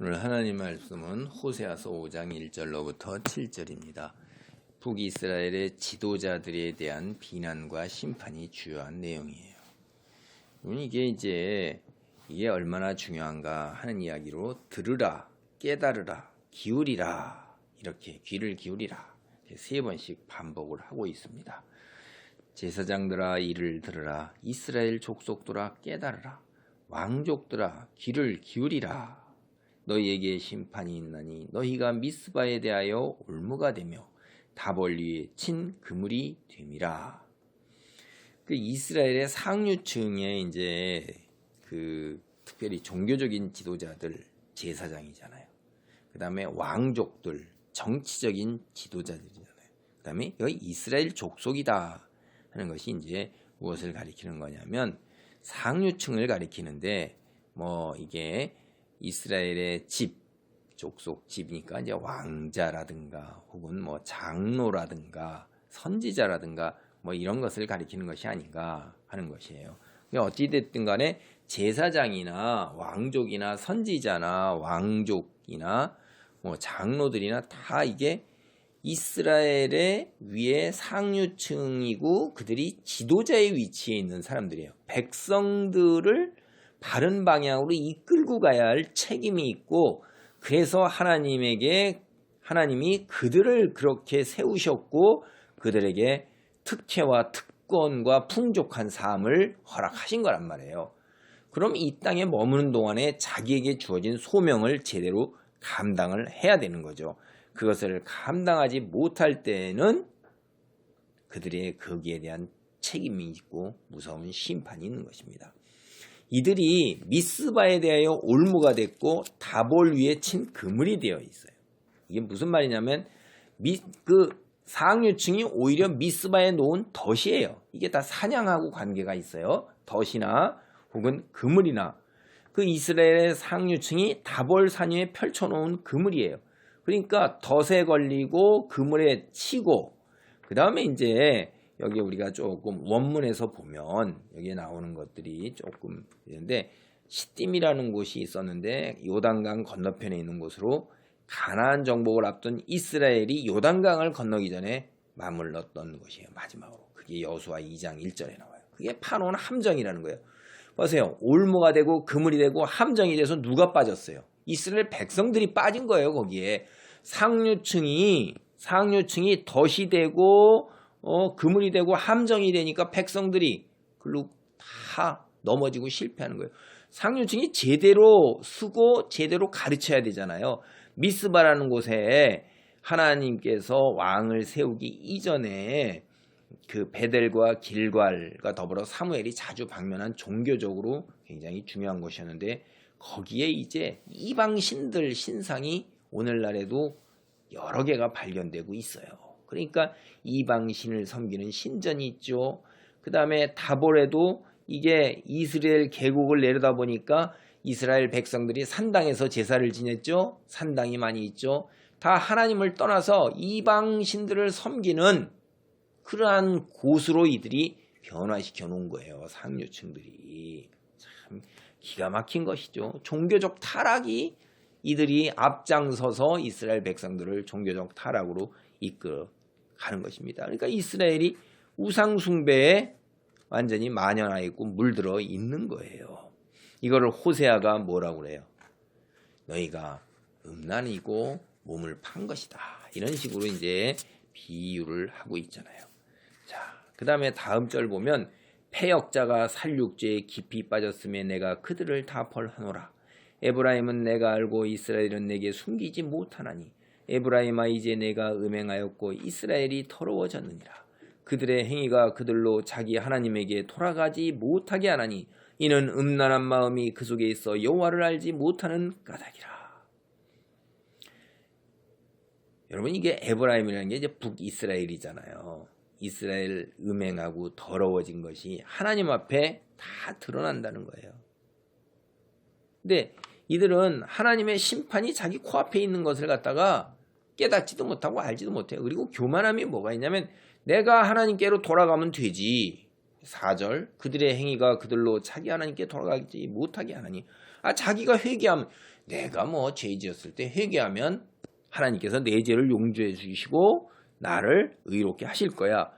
오늘 하나님 말씀은 호세아서 5장 1절로부터 7절입니다. 북이스라엘의 지도자들에 대한 비난과 심판이 주요한 내용이에요. 이게 얼마나 중요한가 하는 이야기로 들으라, 깨달으라, 기울이라, 이렇게 귀를 기울이라 세 번씩 반복을 하고 있습니다. 제사장들아 이를 들으라, 이스라엘 족속들아 깨달으라, 왕족들아 귀를 기울이라. 너희에게 심판이 있나니 너희가 미스바에 대하여 올무가 되며 다볼 위에 친 그물이 됨이라. 이스라엘의 상류층에 특별히 종교적인 지도자들 제사장이잖아요. 그 다음에 왕족들 정치적인 지도자들이잖아요. 그 다음에 여기 이스라엘 족속이다 하는 것이 무엇을 가리키는 거냐면 상류층을 가리키는데 이게 이스라엘의 족속 집이니까 왕자라든가 혹은 장로라든가 선지자라든가 이런 것을 가리키는 것이 아닌가 하는 것이에요. 어찌됐든 간에 제사장이나 왕족이나 선지자나 왕족이나 장로들이나 다 이게 이스라엘의 위에 상류층이고 그들이 지도자의 위치에 있는 사람들이에요. 백성들을 바른 방향으로 이끌고 가야 할 책임이 있고, 그래서 하나님이 그들을 그렇게 세우셨고 그들에게 특혜와 특권과 풍족한 삶을 허락하신 거란 말이에요. 그럼 이 땅에 머무는 동안에 자기에게 주어진 소명을 제대로 감당을 해야 되는 거죠. 그것을 감당하지 못할 때는 그들의 거기에 대한 책임이 있고 무서운 심판이 있는 것입니다. 이들이 미스바에 대하여 올무가 됐고 다볼 위에 친 그물이 되어 있어요. 이게 무슨 말이냐면 상류층이 오히려 미스바에 놓은 덫이에요. 이게 다 사냥하고 관계가 있어요. 덫이나 혹은 그물이나 이스라엘의 상류층이 다볼 산 위에 펼쳐놓은 그물이에요. 그러니까 덫에 걸리고 그물에 치고 그 다음에 여기 우리가 조금 원문에서 보면 여기에 나오는 것들이 조금 있는데 시딤이라는 곳이 있었는데 요단강 건너편에 있는 곳으로 가나안 정복을 앞둔 이스라엘이 요단강을 건너기 전에 맞물렸던 곳이에요. 마지막으로. 그게 여호수아 2장 1절에 나와요. 그게 파놓은 함정이라는 거예요. 보세요. 올무가 되고 그물이 되고 함정이 돼서 누가 빠졌어요? 이스라엘 백성들이 빠진 거예요. 거기에 상류층이 덫이 되고 그물이 되고 함정이 되니까 백성들이 글로 다 넘어지고 실패하는 거예요. 상류층이 제대로 쓰고 제대로 가르쳐야 되잖아요. 미스바라는 곳에 하나님께서 왕을 세우기 이전에 베델과 길갈과 더불어 사무엘이 자주 방문한 종교적으로 굉장히 중요한 곳이었는데 거기에 이방 신들 신상이 오늘날에도 여러 개가 발견되고 있어요. 그러니까 이방신을 섬기는 신전이 있죠. 그 다음에 다볼에도 이게 이스라엘 계곡을 내려다보니까 이스라엘 백성들이 산당에서 제사를 지냈죠. 산당이 많이 있죠. 다 하나님을 떠나서 이방신들을 섬기는 그러한 곳으로 이들이 변화시켜 놓은 거예요. 상류층들이. 참 기가 막힌 것이죠. 종교적 타락이 이들이 앞장서서 이스라엘 백성들을 종교적 타락으로 이끌어 가는 것입니다. 그러니까 이스라엘이 우상숭배에 완전히 만연하 있고 물들어 있는 거예요. 이거를 호세아가 뭐라고 그래요? 너희가 음란이고 몸을 판 것이다. 이런 식으로 비유를 하고 있잖아요. 자, 그 다음에 다음 절 보면 패역자가 살육죄에 깊이 빠졌음에 내가 그들을 다 벌하노라. 에브라임은 내가 알고 이스라엘은 내게 숨기지 못하나니 에브라임아 이제 내가 음행하였고 이스라엘이 더러워졌느니라. 그들의 행위가 그들로 자기 하나님에게 돌아가지 못하게 하나니 이는 음란한 마음이 그 속에 있어 여호와를 알지 못하는 까닭이라. 여러분 이게 에브라임이라는 게 북이스라엘이잖아요. 이스라엘 음행하고 더러워진 것이 하나님 앞에 다 드러난다는 거예요. 근데 이들은 하나님의 심판이 자기 코앞에 있는 것을 갖다가 깨닫지도 못하고 알지도 못해요. 그리고 교만함이 뭐가 있냐면 내가 하나님께로 돌아가면 되지. 4절 그들의 행위가 그들로 자기 하나님께 돌아가지 못하게 하나니 자기가 회개하면 내가 뭐 죄 지었을 때 회개하면 하나님께서 내 죄를 용서해 주시고 나를 의롭게 하실 거야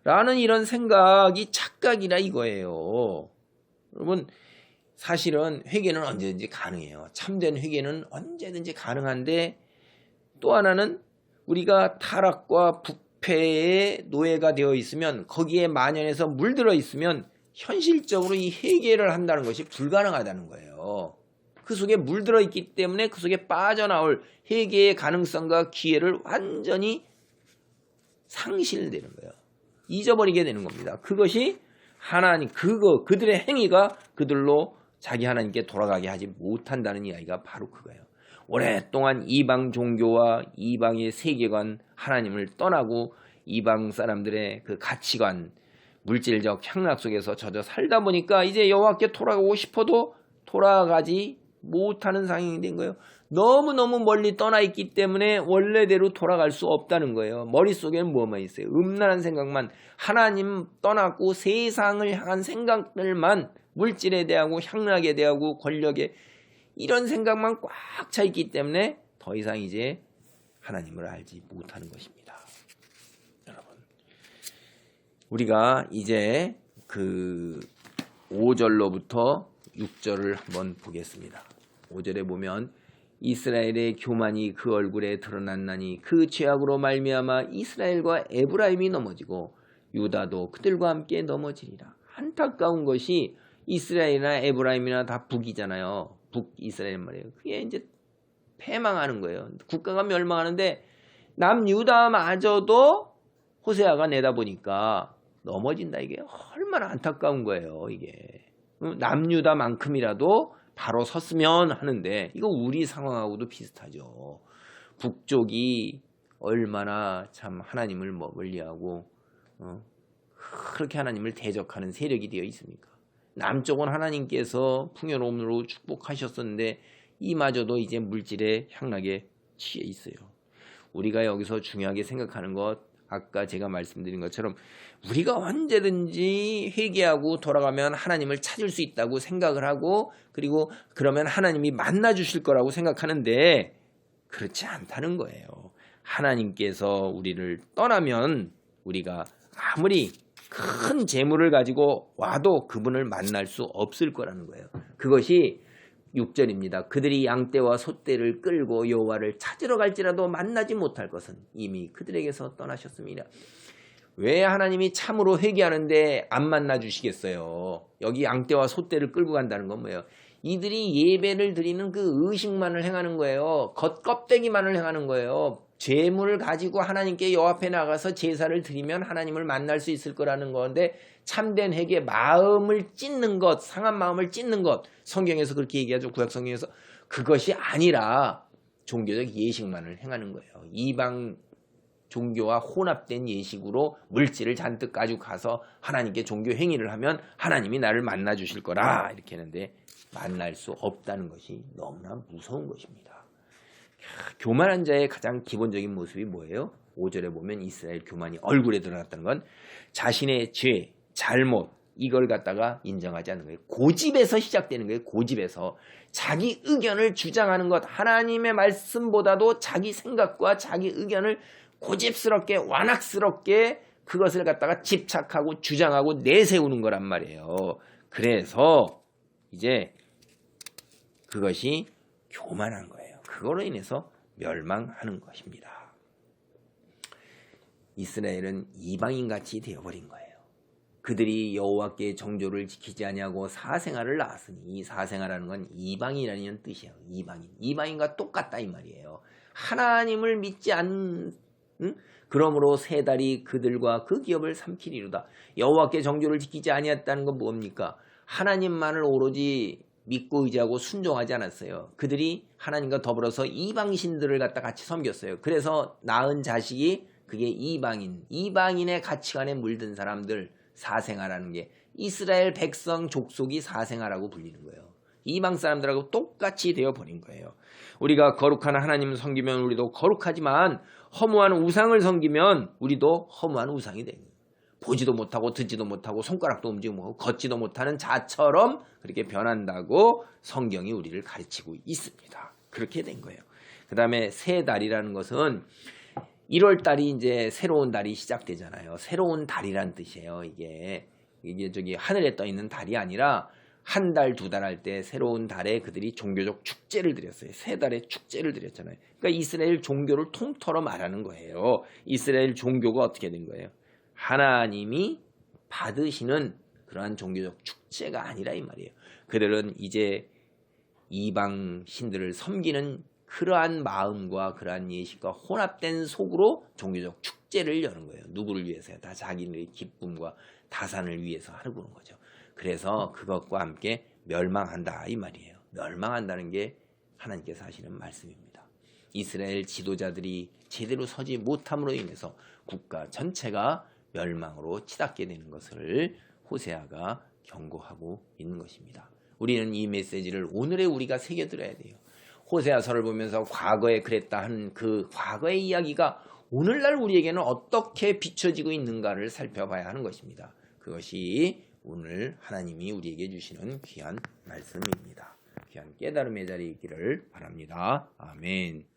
라는 이런 생각이 착각이라 이거예요. 여러분 사실은 회개는 언제든지 가능해요. 참된 회개는 언제든지 가능한데 또 하나는 우리가 타락과 부패의 노예가 되어 있으면 거기에 만연해서 물들어 있으면 현실적으로 이 회개를 한다는 것이 불가능하다는 거예요. 그 속에 물들어 있기 때문에 그 속에 빠져나올 회개의 가능성과 기회를 완전히 상실되는 거예요. 잊어버리게 되는 겁니다. 그것이 하나님 그들의 행위가 그들로 자기 하나님께 돌아가게 하지 못한다는 이야기가 바로 그거예요. 오랫동안 이방 종교와 이방의 세계관 하나님을 떠나고 이방 사람들의 그 가치관 물질적 향락 속에서 젖어 살다 보니까 이제 여호와께 돌아가고 싶어도 돌아가지 못하는 상황이 된 거예요. 너무너무 멀리 떠나 있기 때문에 원래대로 돌아갈 수 없다는 거예요. 머릿속에는 뭐만 있어요? 음란한 생각만, 하나님 떠났고 세상을 향한 생각들만, 물질에 대하고 향락에 대하고 권력에 이런 생각만 꽉 차 있기 때문에 더 이상 이제 하나님을 알지 못하는 것입니다. 여러분, 우리가 이제 그 5절로부터 6절을 한번 보겠습니다. 5절에 보면 이스라엘의 교만이 그 얼굴에 드러났나니 그 죄악으로 말미암아 이스라엘과 에브라임이 넘어지고 유다도 그들과 함께 넘어지리라. 안타까운 것이 이스라엘이나 에브라임이나 다 북이잖아요. 북이스라엘 말이에요. 그게 이제 패망하는 거예요. 국가가 멸망하는데 남유다마저도 호세아가 내다보니까 넘어진다. 이게 얼마나 안타까운 거예요. 이게 남유다만큼이라도 바로 섰으면 하는데 이거 우리 상황하고도 비슷하죠. 북쪽이 얼마나 참 하나님을 멀리하고 그렇게 하나님을 대적하는 세력이 되어 있습니까? 남쪽은 하나님께서 풍요로움으로 축복하셨었는데 이마저도 이제 물질의 향락에 취해 있어요. 우리가 여기서 중요하게 생각하는 것, 아까 제가 말씀드린 것처럼 우리가 언제든지 회개하고 돌아가면 하나님을 찾을 수 있다고 생각을 하고 그리고 그러면 하나님이 만나 주실 거라고 생각하는데 그렇지 않다는 거예요. 하나님께서 우리를 떠나면 우리가 아무리 큰 재물을 가지고 와도 그분을 만날 수 없을 거라는 거예요. 그것이 6절입니다. 그들이 양떼와 소떼를 끌고 여호와를 찾으러 갈지라도 만나지 못할 것은 이미 그들에게서 떠나셨습니다. 왜 하나님이 참으로 회개하는데 안 만나 주시겠어요? 여기 양떼와 소떼를 끌고 간다는 건 뭐예요? 이들이 예배를 드리는 그 의식만을 행하는 거예요. 겉껍데기만을 행하는 거예요. 죄물을 가지고 하나님께 여호와 앞에 나가서 제사를 드리면 하나님을 만날 수 있을 거라는 건데 참된 회개, 마음을 찢는 것, 상한 마음을 찢는 것, 성경에서 그렇게 얘기하죠. 구약 성경에서. 그것이 아니라 종교적 예식만을 행하는 거예요. 이방 종교와 혼합된 예식으로 물질을 잔뜩 가지고 가서 하나님께 종교 행위를 하면 하나님이 나를 만나 주실 거라 이렇게 했는데 만날 수 없다는 것이 너무나 무서운 것입니다. 교만한 자의 가장 기본적인 모습이 뭐예요? 5절에 보면 이스라엘 교만이 얼굴에 드러났다는 건 자신의 죄, 잘못 이걸 갖다가 인정하지 않는 거예요. 고집에서 시작되는 거예요. 고집에서 자기 의견을 주장하는 것, 하나님의 말씀보다도 자기 생각과 자기 의견을 고집스럽게 완악스럽게 그것을 갖다가 집착하고 주장하고 내세우는 거란 말이에요. 그래서 이제 그것이 교만한 거예요. 그거로 인해서 멸망하는 것입니다. 이스라엘은 이방인같이 되어버린 거예요. 그들이 여호와께 정조를 지키지 아니하고 사생아를 낳았으니 이 사생아라는 건 이방인이라는 뜻이에요. 이방인과 똑같다 이 말이에요. 하나님을 믿지 않는 그러므로 세 달이 그들과 그 기업을 삼키리로다. 여호와께 정조를 지키지 아니했다는 건 뭡니까? 하나님만을 오로지 믿고 의지하고 순종하지 않았어요. 그들이 하나님과 더불어서 이방신들을 갖다 같이 섬겼어요. 그래서 낳은 자식이 그게 이방인의 가치관에 물든 사람들, 사생아라는 게 이스라엘 백성 족속이 사생아라고 불리는 거예요. 이방 사람들하고 똑같이 되어버린 거예요. 우리가 거룩한 하나님을 섬기면 우리도 거룩하지만 허무한 우상을 섬기면 우리도 허무한 우상이 되는 거예요. 보지도 못하고 듣지도 못하고 손가락도 움직이고 못하고 걷지도 못하는 자처럼 그렇게 변한다고 성경이 우리를 가르치고 있습니다. 그렇게 된 거예요. 그 다음에 새 달이라는 것은 1월 달이 이제 새로운 달이 시작되잖아요. 새로운 달이란 뜻이에요. 이게 저기 하늘에 떠 있는 달이 아니라 한 달, 두 달 할 때 새로운 달에 그들이 종교적 축제를 드렸어요. 세 달의 축제를 드렸잖아요. 그러니까 이스라엘 종교를 통틀어 말하는 거예요. 이스라엘 종교가 어떻게 된 거예요? 하나님이 받으시는 그러한 종교적 축제가 아니라 이 말이에요. 그들은 이제 이방 신들을 섬기는 그러한 마음과 그러한 예식과 혼합된 속으로 종교적 축제를 여는 거예요. 누구를 위해서요? 다 자기들의 기쁨과 다산을 위해서 하는 거죠. 그래서 그것과 함께 멸망한다 이 말이에요. 멸망한다는 게 하나님께서 하시는 말씀입니다. 이스라엘 지도자들이 제대로 서지 못함으로 인해서 국가 전체가 멸망으로 치닫게 되는 것을 호세아가 경고하고 있는 것입니다. 우리는 이 메시지를 오늘의 우리가 새겨들어야 돼요. 호세아서를 보면서 과거에 그랬다 하는 그 과거의 이야기가 오늘날 우리에게는 어떻게 비춰지고 있는가를 살펴봐야 하는 것입니다. 그것이 오늘 하나님이 우리에게 주시는 귀한 말씀입니다. 귀한 깨달음의 자리에 있기를 바랍니다. 아멘.